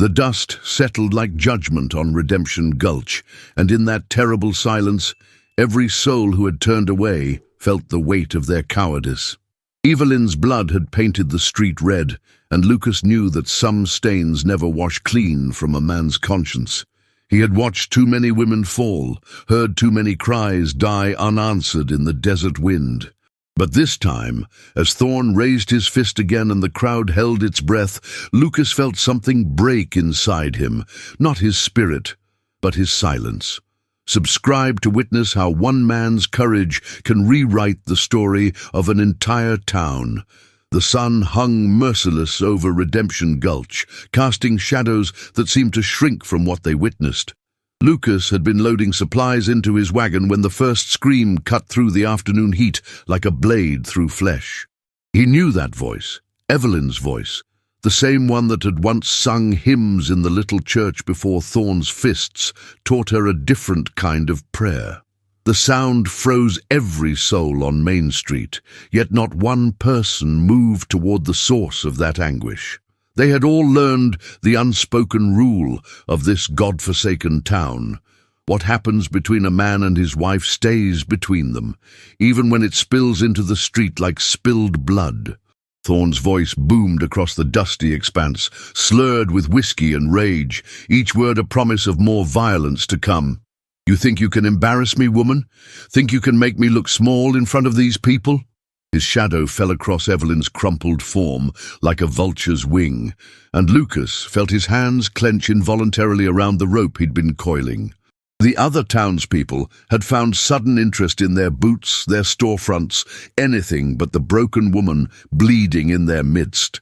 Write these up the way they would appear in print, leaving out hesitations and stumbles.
The dust settled like judgment on Redemption Gulch, and in that terrible silence, every soul who had turned away felt the weight of their cowardice. Evelyn's blood had painted the street red, and Lucas knew that some stains never wash clean from a man's conscience. He had watched too many women fall, heard too many cries die unanswered in the desert wind. But this time, as Thorn raised his fist again and the crowd held its breath, Lucas felt something break inside him, not his spirit, but his silence. Subscribe to witness how one man's courage can rewrite the story of an entire town. The sun hung merciless over Redemption Gulch, casting shadows that seemed to shrink from what they witnessed. Lucas had been loading supplies into his wagon when the first scream cut through the afternoon heat like a blade through flesh. He knew that voice, Evelyn's voice, the same one that had once sung hymns in the little church before Thorn's fists taught her a different kind of prayer. The sound froze every soul on Main Street, yet not one person moved toward the source of that anguish. They had all learned the unspoken rule of this God-forsaken town. What happens between a man and his wife stays between them, even when it spills into the street like spilled blood. Thorn's voice boomed across the dusty expanse, slurred with whiskey and rage, each word a promise of more violence to come. "You think you can embarrass me, woman? Think you can make me look small in front of these people?" His shadow fell across Evelyn's crumpled form like a vulture's wing, and Lucas felt his hands clench involuntarily around the rope he'd been coiling. The other townspeople had found sudden interest in their boots, their storefronts, anything but the broken woman bleeding in their midst.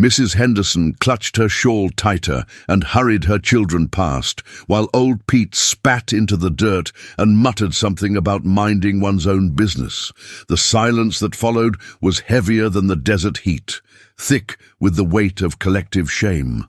Mrs. Henderson clutched her shawl tighter and hurried her children past, while old Pete spat into the dirt and muttered something about minding one's own business. The silence that followed was heavier than the desert heat, thick with the weight of collective shame.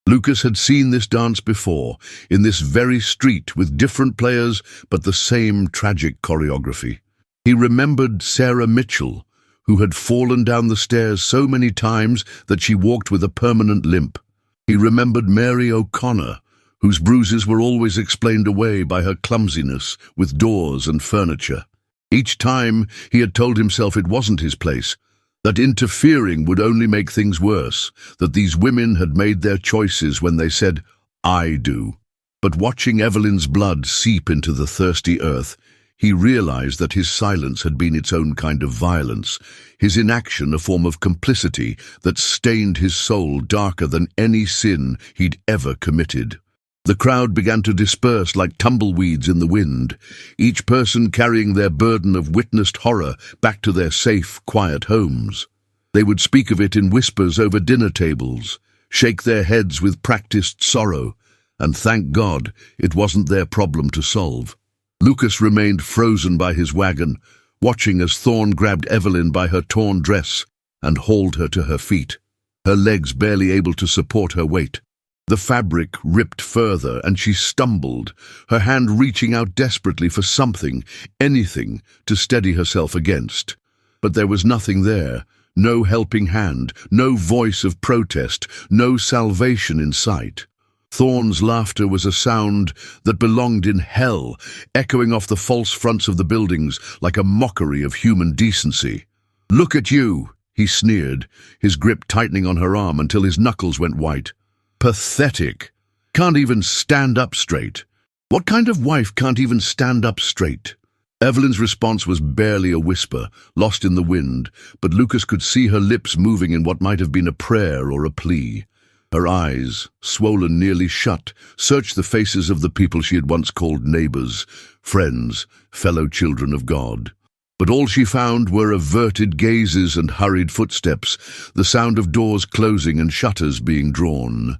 Lucas had seen this dance before, in this very street with different players but the same tragic choreography. He remembered Sarah Mitchell, who had fallen down the stairs so many times that she walked with a permanent limp. He remembered Mary O'Connor, whose bruises were always explained away by her clumsiness with doors and furniture. Each time he had told himself it wasn't his place, that interfering would only make things worse, that these women had made their choices when they said, "I do." But watching Evelyn's blood seep into the thirsty earth, he realized that his silence had been its own kind of violence, his inaction a form of complicity that stained his soul darker than any sin he'd ever committed. The crowd began to disperse like tumbleweeds in the wind, each person carrying their burden of witnessed horror back to their safe, quiet homes. They would speak of it in whispers over dinner tables, shake their heads with practiced sorrow, and thank God it wasn't their problem to solve. Lucas remained frozen by his wagon, watching as Thorn grabbed Evelyn by her torn dress and hauled her to her feet, her legs barely able to support her weight. The fabric ripped further and she stumbled, her hand reaching out desperately for something, anything, to steady herself against. But there was nothing there, no helping hand, no voice of protest, no salvation in sight. Thorn's laughter was a sound that belonged in hell, echoing off the false fronts of the buildings like a mockery of human decency. "Look at you," he sneered, his grip tightening on her arm until his knuckles went white. "Pathetic. Can't even stand up straight. What kind of wife can't even stand up straight?" Evelyn's response was barely a whisper, lost in the wind, but Lucas could see her lips moving in what might have been a prayer or a plea. Her eyes, swollen nearly shut, searched the faces of the people she had once called neighbors, friends, fellow children of God. But all she found were averted gazes and hurried footsteps, the sound of doors closing and shutters being drawn.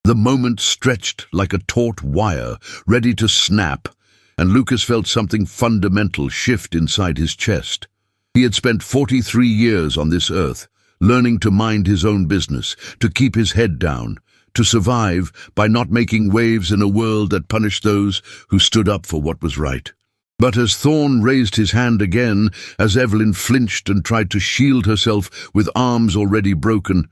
The moment stretched like a taut wire, ready to snap, and Lucas felt something fundamental shift inside his chest. He had spent 43 years on this earth, learning to mind his own business, to keep his head down, to survive by not making waves in a world that punished those who stood up for what was right. But as Thorn raised his hand again, as Evelyn flinched and tried to shield herself with arms already broken,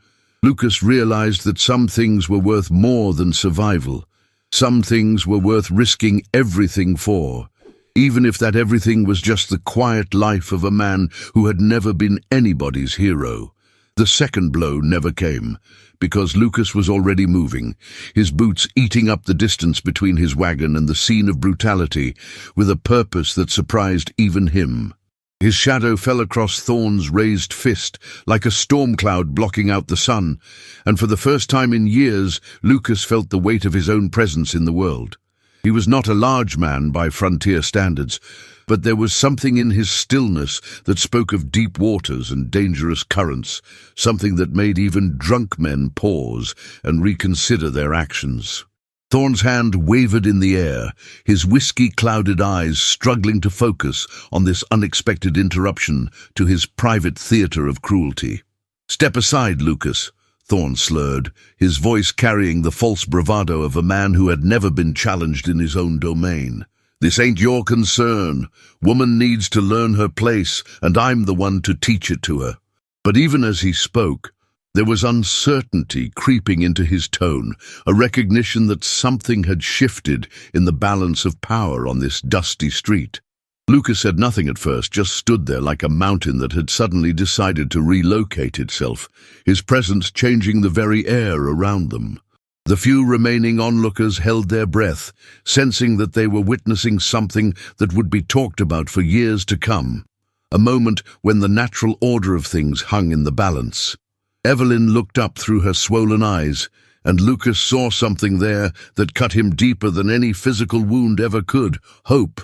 Lucas realized that some things were worth more than survival. Some things were worth risking everything for, even if that everything was just the quiet life of a man who had never been anybody's hero. The second blow never came, because Lucas was already moving, his boots eating up the distance between his wagon and the scene of brutality, with a purpose that surprised even him. His shadow fell across Thorn's raised fist, like a storm cloud blocking out the sun, and for the first time in years, Lucas felt the weight of his own presence in the world. He was not a large man by frontier standards, but there was something in his stillness that spoke of deep waters and dangerous currents, something that made even drunk men pause and reconsider their actions. Thorn's hand wavered in the air, his whiskey-clouded eyes struggling to focus on this unexpected interruption to his private theater of cruelty. "Step aside, Lucas," Thorn slurred, his voice carrying the false bravado of a man who had never been challenged in his own domain. "This ain't your concern. Woman needs to learn her place, and I'm the one to teach it to her." But even as he spoke, there was uncertainty creeping into his tone, a recognition that something had shifted in the balance of power on this dusty street. Lucas said nothing at first, just stood there like a mountain that had suddenly decided to relocate itself, his presence changing the very air around them. The few remaining onlookers held their breath, sensing that they were witnessing something that would be talked about for years to come, a moment when the natural order of things hung in the balance. Evelyn looked up through her swollen eyes, and Lucas saw something there that cut him deeper than any physical wound ever could: hope.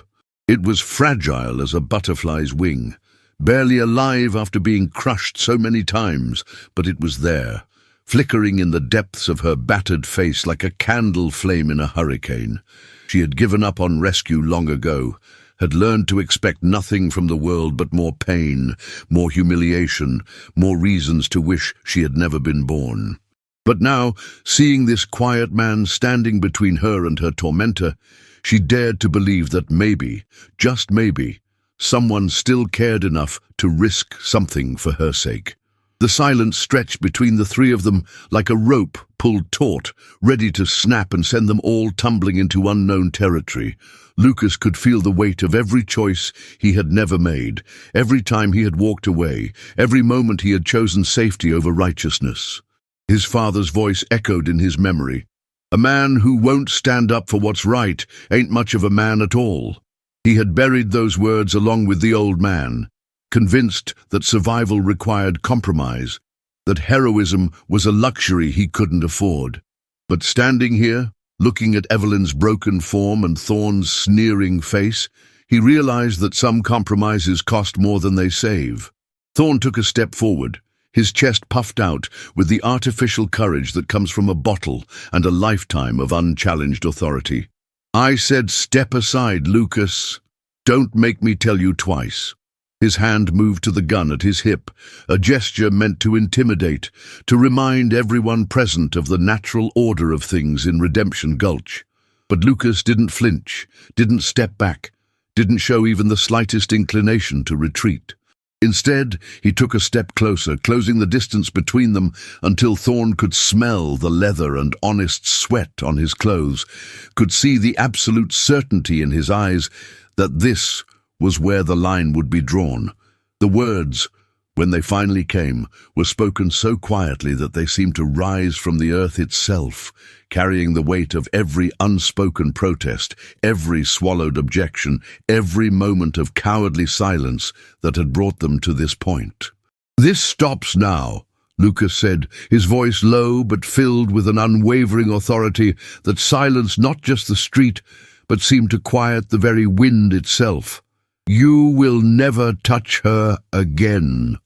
It was fragile as a butterfly's wing, barely alive after being crushed so many times, but it was there, flickering in the depths of her battered face like a candle flame in a hurricane. She had given up on rescue long ago, had learned to expect nothing from the world but more pain, more humiliation, more reasons to wish she had never been born. But now, seeing this quiet man standing between her and her tormentor, she dared to believe that maybe, just maybe, someone still cared enough to risk something for her sake. The silence stretched between the three of them like a rope pulled taut, ready to snap and send them all tumbling into unknown territory. Lucas could feel the weight of every choice he had never made, every time he had walked away, every moment he had chosen safety over righteousness. His father's voice echoed in his memory. "A man who won't stand up for what's right ain't much of a man at all." He had buried those words along with the old man, convinced that survival required compromise, that heroism was a luxury he couldn't afford. But standing here, looking at Evelyn's broken form and Thorn's sneering face, he realized that some compromises cost more than they save. Thorn took a step forward, his chest puffed out with the artificial courage that comes from a bottle and a lifetime of unchallenged authority. "I said step aside, Lucas. Don't make me tell you twice." His hand moved to the gun at his hip, a gesture meant to intimidate, to remind everyone present of the natural order of things in Redemption Gulch. But Lucas didn't flinch, didn't step back, didn't show even the slightest inclination to retreat. Instead, he took a step closer, closing the distance between them until Thorn could smell the leather and honest sweat on his clothes, could see the absolute certainty in his eyes that this was where the line would be drawn. The words, when they finally came, were spoken so quietly that they seemed to rise from the earth itself, carrying the weight of every unspoken protest, every swallowed objection, every moment of cowardly silence that had brought them to this point. "This stops now," Lucas said, his voice low but filled with an unwavering authority that silenced not just the street, but seemed to quiet the very wind itself. "You will never touch her again."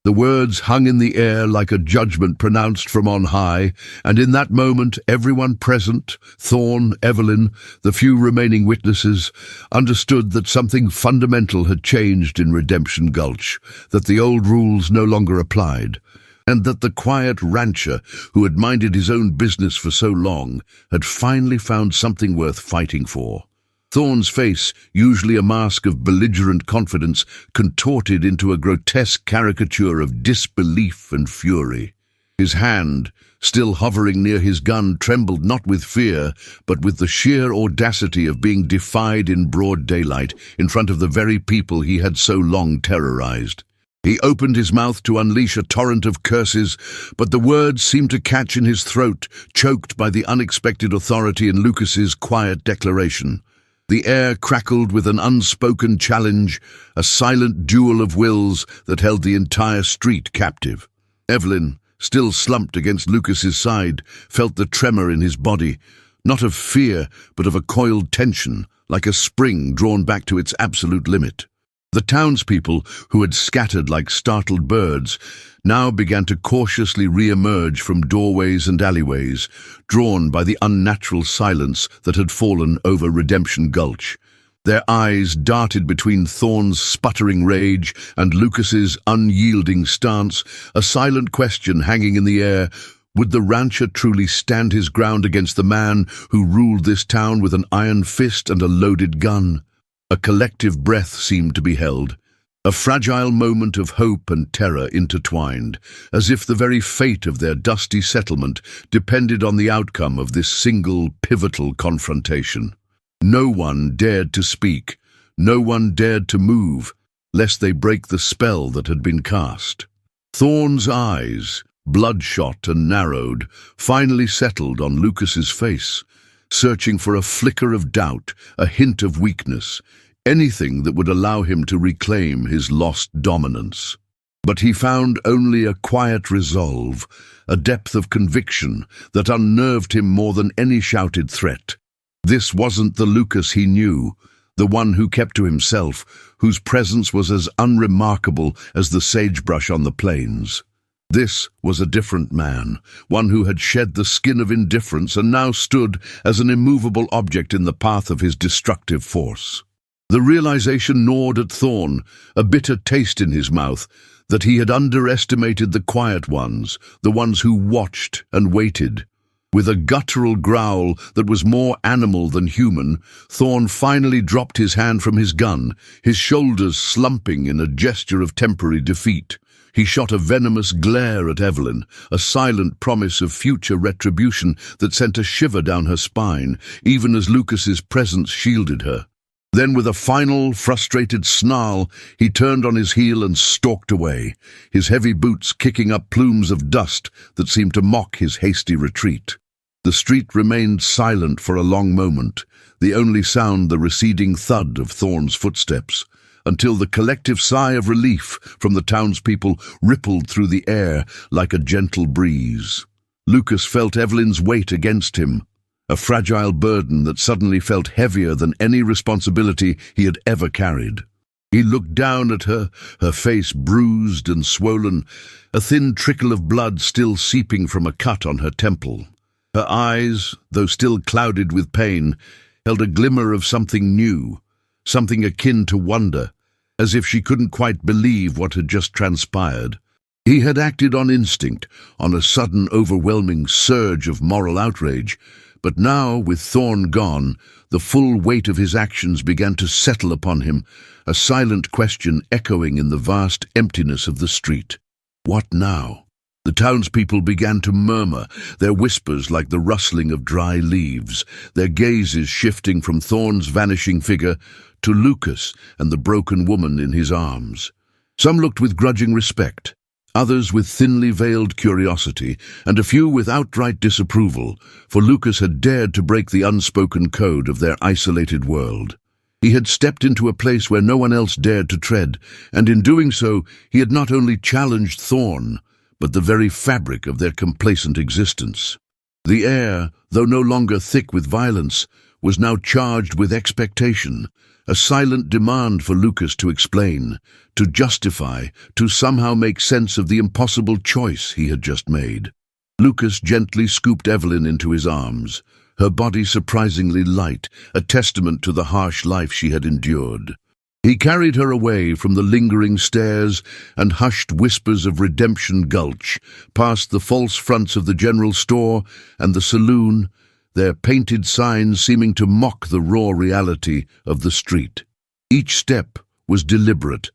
The words hung in the air like a judgment pronounced from on high, and in that moment everyone present, Thorn, Evelyn, the few remaining witnesses, understood that something fundamental had changed in Redemption Gulch, that the old rules no longer applied, and that the quiet rancher who had minded his own business for so long had finally found something worth fighting for. Thorn's face, usually a mask of belligerent confidence, contorted into a grotesque caricature of disbelief and fury. His hand, still hovering near his gun, trembled not with fear, but with the sheer audacity of being defied in broad daylight in front of the very people he had so long terrorized. He opened his mouth to unleash a torrent of curses, but the words seemed to catch in his throat, choked by the unexpected authority in Lucas's quiet declaration. The air crackled with an unspoken challenge, a silent duel of wills that held the entire street captive. Evelyn, still slumped against Lucas's side, felt the tremor in his body, not of fear, but of a coiled tension, like a spring drawn back to its absolute limit. The townspeople, who had scattered like startled birds, now began to cautiously re-emerge from doorways and alleyways, drawn by the unnatural silence that had fallen over Redemption Gulch. Their eyes darted between Thorn's sputtering rage and Lucas's unyielding stance, a silent question hanging in the air. Would the rancher truly stand his ground against the man who ruled this town with an iron fist and a loaded gun? A collective breath seemed to be held, a fragile moment of hope and terror intertwined, as if the very fate of their dusty settlement depended on the outcome of this single pivotal confrontation. No one dared to speak, no one dared to move, lest they break the spell that had been cast. Thorn's eyes, bloodshot and narrowed, finally settled on Lucas's face, searching for a flicker of doubt, a hint of weakness, anything that would allow him to reclaim his lost dominance. But he found only a quiet resolve, a depth of conviction that unnerved him more than any shouted threat. This wasn't the Lucas he knew, the one who kept to himself, whose presence was as unremarkable as the sagebrush on the plains. This was a different man, one who had shed the skin of indifference and now stood as an immovable object in the path of his destructive force. The realization gnawed at Thorn, a bitter taste in his mouth, that he had underestimated the quiet ones, the ones who watched and waited. With a guttural growl that was more animal than human, Thorn finally dropped his hand from his gun, his shoulders slumping in a gesture of temporary defeat. He shot a venomous glare at Evelyn, a silent promise of future retribution that sent a shiver down her spine, even as Lucas's presence shielded her. Then, with a final, frustrated snarl, he turned on his heel and stalked away, his heavy boots kicking up plumes of dust that seemed to mock his hasty retreat. The street remained silent for a long moment, the only sound the receding thud of Thorn's footsteps, until the collective sigh of relief from the townspeople rippled through the air like a gentle breeze. Lucas felt Evelyn's weight against him, a fragile burden that suddenly felt heavier than any responsibility he had ever carried. He looked down at her, her face bruised and swollen, a thin trickle of blood still seeping from a cut on her temple. Her eyes, though still clouded with pain, held a glimmer of something new, something akin to wonder, as if she couldn't quite believe what had just transpired. He had acted on instinct, on a sudden overwhelming surge of moral outrage, but now, with Thorn gone, the full weight of his actions began to settle upon him, a silent question echoing in the vast emptiness of the street. What now? The townspeople began to murmur, their whispers like the rustling of dry leaves, their gazes shifting from Thorn's vanishing figure to Lucas and the broken woman in his arms. Some looked with grudging respect, others with thinly veiled curiosity, and a few with outright disapproval, for Lucas had dared to break the unspoken code of their isolated world. He had stepped into a place where no one else dared to tread, and in doing so he had not only challenged Thorn, but the very fabric of their complacent existence. The air, though no longer thick with violence, was now charged with expectation, a silent demand for Lucas to explain, to justify, to somehow make sense of the impossible choice he had just made. Lucas gently scooped Evelyn into his arms, her body surprisingly light, a testament to the harsh life she had endured. He carried her away from the lingering stares and hushed whispers of Redemption Gulch, past the false fronts of the general store and the saloon, their painted signs seeming to mock the raw reality of the street. Each step was deliberate,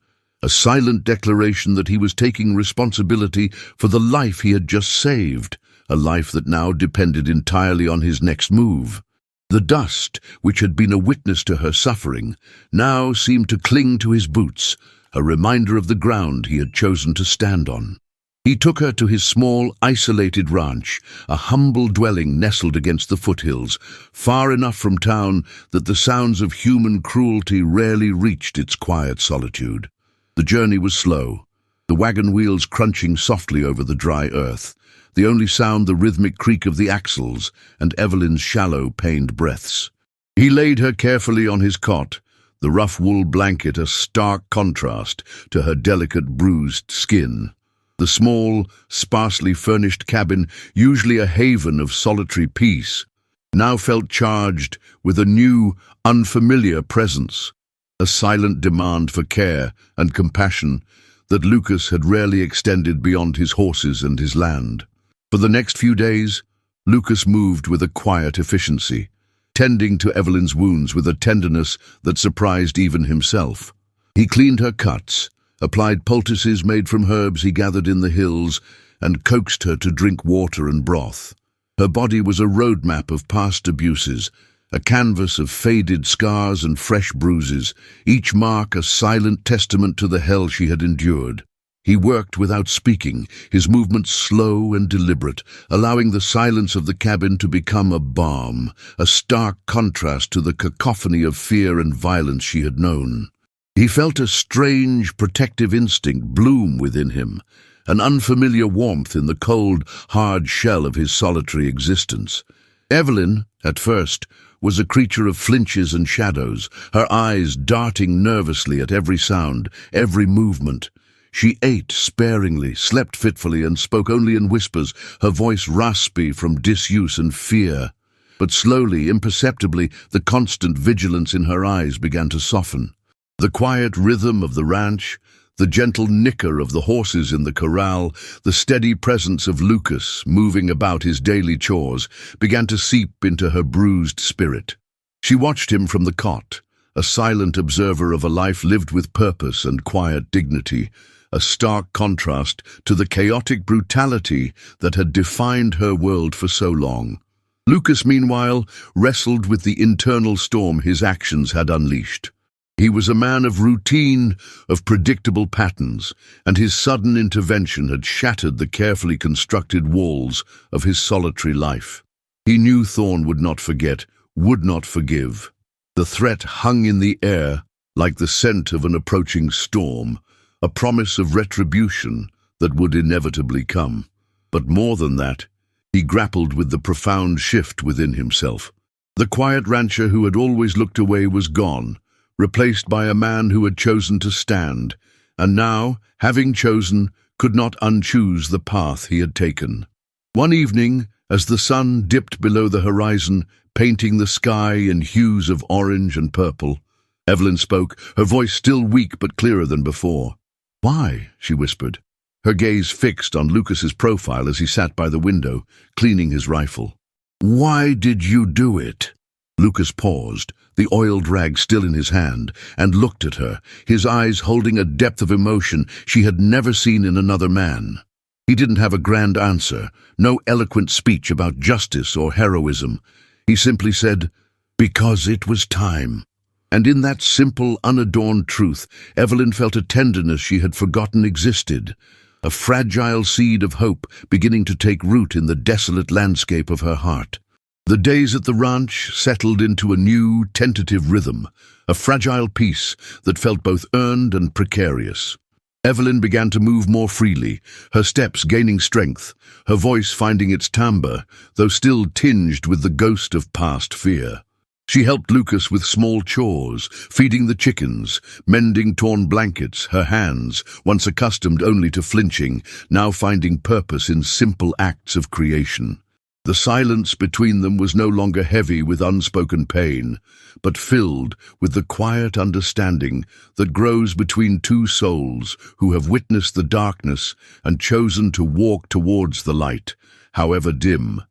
a silent declaration that he was taking responsibility for the life he had just saved, a life that now depended entirely on his next move. The dust, which had been a witness to her suffering, now seemed to cling to his boots, a reminder of the ground he had chosen to stand on. He took her to his small, isolated ranch, a humble dwelling nestled against the foothills, far enough from town that the sounds of human cruelty rarely reached its quiet solitude. The journey was slow, the wagon wheels crunching softly over the dry earth, the only sound the rhythmic creak of the axles and Evelyn's shallow, pained breaths. He laid her carefully on his cot, the rough wool blanket a stark contrast to her delicate, bruised skin. The small, sparsely furnished cabin, usually a haven of solitary peace, now felt charged with a new, unfamiliar presence, a silent demand for care and compassion that Lucas had rarely extended beyond his horses and his land. For the next few days, Lucas moved with a quiet efficiency, tending to Evelyn's wounds with a tenderness that surprised even himself. He cleaned her cuts, applied poultices made from herbs he gathered in the hills, and coaxed her to drink water and broth. Her body was a roadmap of past abuses, a canvas of faded scars and fresh bruises, each mark a silent testament to the hell she had endured. He worked without speaking, his movements slow and deliberate, allowing the silence of the cabin to become a balm, a stark contrast to the cacophony of fear and violence she had known. He felt a strange, protective instinct bloom within him, an unfamiliar warmth in the cold, hard shell of his solitary existence. Evelyn, at first, was a creature of flinches and shadows, her eyes darting nervously at every sound, every movement. She ate sparingly, slept fitfully, and spoke only in whispers, her voice raspy from disuse and fear. But slowly, imperceptibly, the constant vigilance in her eyes began to soften. The quiet rhythm of the ranch, the gentle nicker of the horses in the corral, the steady presence of Lucas moving about his daily chores, began to seep into her bruised spirit. She watched him from the cot, a silent observer of a life lived with purpose and quiet dignity, a stark contrast to the chaotic brutality that had defined her world for so long. Lucas, meanwhile, wrestled with the internal storm his actions had unleashed. He was a man of routine, of predictable patterns, and his sudden intervention had shattered the carefully constructed walls of his solitary life. He knew Thorne would not forget, would not forgive. The threat hung in the air like the scent of an approaching storm, a promise of retribution that would inevitably come. But more than that, he grappled with the profound shift within himself. The quiet rancher who had always looked away was gone, replaced by a man who had chosen to stand, and now, having chosen, could not unchoose the path he had taken. One evening, as the sun dipped below the horizon, painting the sky in hues of orange and purple, Evelyn spoke, her voice still weak but clearer than before. "Why?" she whispered, her gaze fixed on Lucas's profile as he sat by the window, cleaning his rifle. "Why did you do it?" Lucas paused, the oiled rag still in his hand, and looked at her, his eyes holding a depth of emotion she had never seen in another man. He didn't have a grand answer, no eloquent speech about justice or heroism. He simply said, "Because it was time." And in that simple, unadorned truth, Evelyn felt a tenderness she had forgotten existed, a fragile seed of hope beginning to take root in the desolate landscape of her heart. The days at the ranch settled into a new, tentative rhythm, a fragile peace that felt both earned and precarious. Evelyn began to move more freely, her steps gaining strength, her voice finding its timbre, though still tinged with the ghost of past fear. She helped Lucas with small chores, feeding the chickens, mending torn blankets, her hands, once accustomed only to flinching, now finding purpose in simple acts of creation. The silence between them was no longer heavy with unspoken pain, but filled with the quiet understanding that grows between two souls who have witnessed the darkness and chosen to walk towards the light, however dim.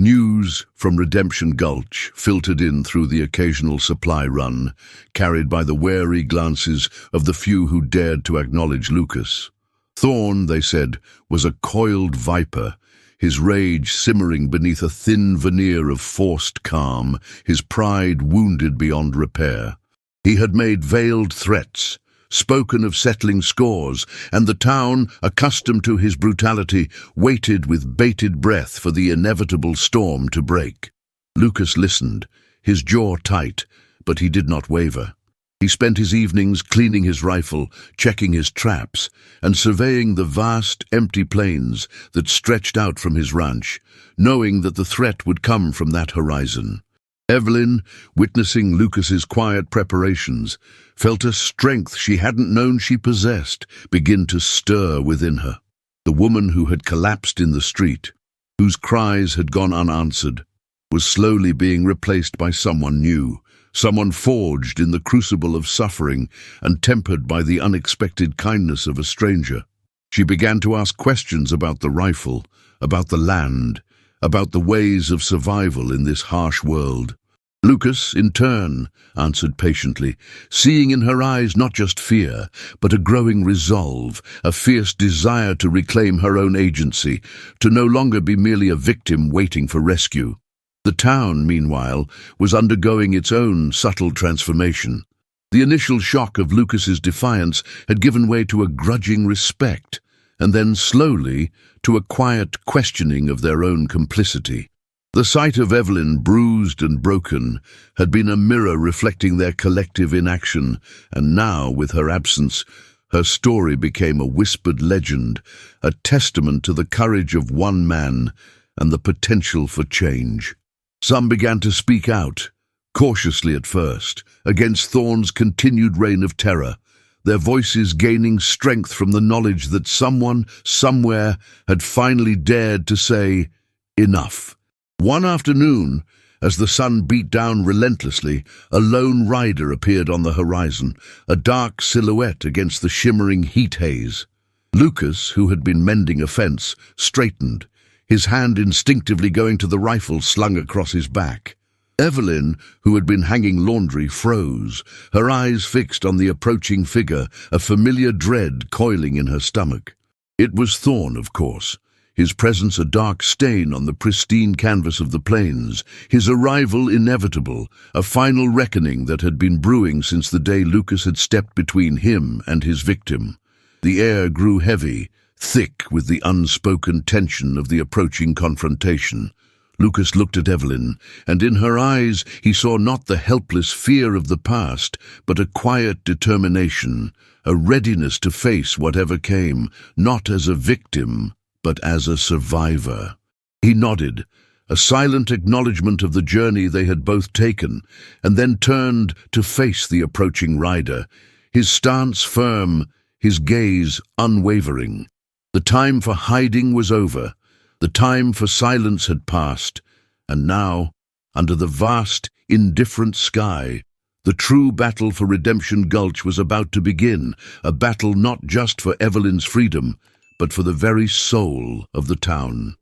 News from Redemption Gulch filtered in through the occasional supply run, carried by the wary glances of the few who dared to acknowledge Lucas. Thorn, they said, was a coiled viper, his rage simmering beneath a thin veneer of forced calm, his pride wounded beyond repair. He had made veiled threats, spoken of settling scores, and the town, accustomed to his brutality, waited with bated breath for the inevitable storm to break. Lucas listened, his jaw tight, but he did not waver. He spent his evenings cleaning his rifle, checking his traps, and surveying the vast, empty plains that stretched out from his ranch, knowing that the threat would come from that horizon. Evelyn, witnessing Lucas's quiet preparations, felt a strength she hadn't known she possessed begin to stir within her. The woman who had collapsed in the street, whose cries had gone unanswered, was slowly being replaced by someone new, someone forged in the crucible of suffering and tempered by the unexpected kindness of a stranger. She began to ask questions about the rifle, about the land, about the ways of survival in this harsh world. Lucas, in turn, answered patiently, seeing in her eyes not just fear, but a growing resolve, a fierce desire to reclaim her own agency, to no longer be merely a victim waiting for rescue. The town, meanwhile, was undergoing its own subtle transformation. The initial shock of Lucas's defiance had given way to a grudging respect, and then slowly to a quiet questioning of their own complicity. The sight of Evelyn, bruised and broken, had been a mirror reflecting their collective inaction, and now, with her absence, her story became a whispered legend, a testament to the courage of one man and the potential for change. Some began to speak out, cautiously at first, against Thorn's continued reign of terror, their voices gaining strength from the knowledge that someone, somewhere, had finally dared to say, "Enough." One afternoon, as the sun beat down relentlessly, a lone rider appeared on the horizon, a dark silhouette against the shimmering heat haze. Lucas, who had been mending a fence, straightened, his hand instinctively going to the rifle slung across his back. Evelyn, who had been hanging laundry, froze, her eyes fixed on the approaching figure, a familiar dread coiling in her stomach. It was Thorn, of course, his presence a dark stain on the pristine canvas of the plains, his arrival inevitable, a final reckoning that had been brewing since the day Lucas had stepped between him and his victim. The air grew heavy, thick with the unspoken tension of the approaching confrontation. Lucas looked at Evelyn, and in her eyes he saw not the helpless fear of the past, but a quiet determination, a readiness to face whatever came, not as a victim, but as a survivor. He nodded, a silent acknowledgement of the journey they had both taken, and then turned to face the approaching rider, his stance firm, his gaze unwavering. The time for hiding was over. The time for silence had passed, and now, under the vast, indifferent sky, the true battle for Redemption Gulch was about to begin, a battle not just for Evelyn's freedom, but for the very soul of the town.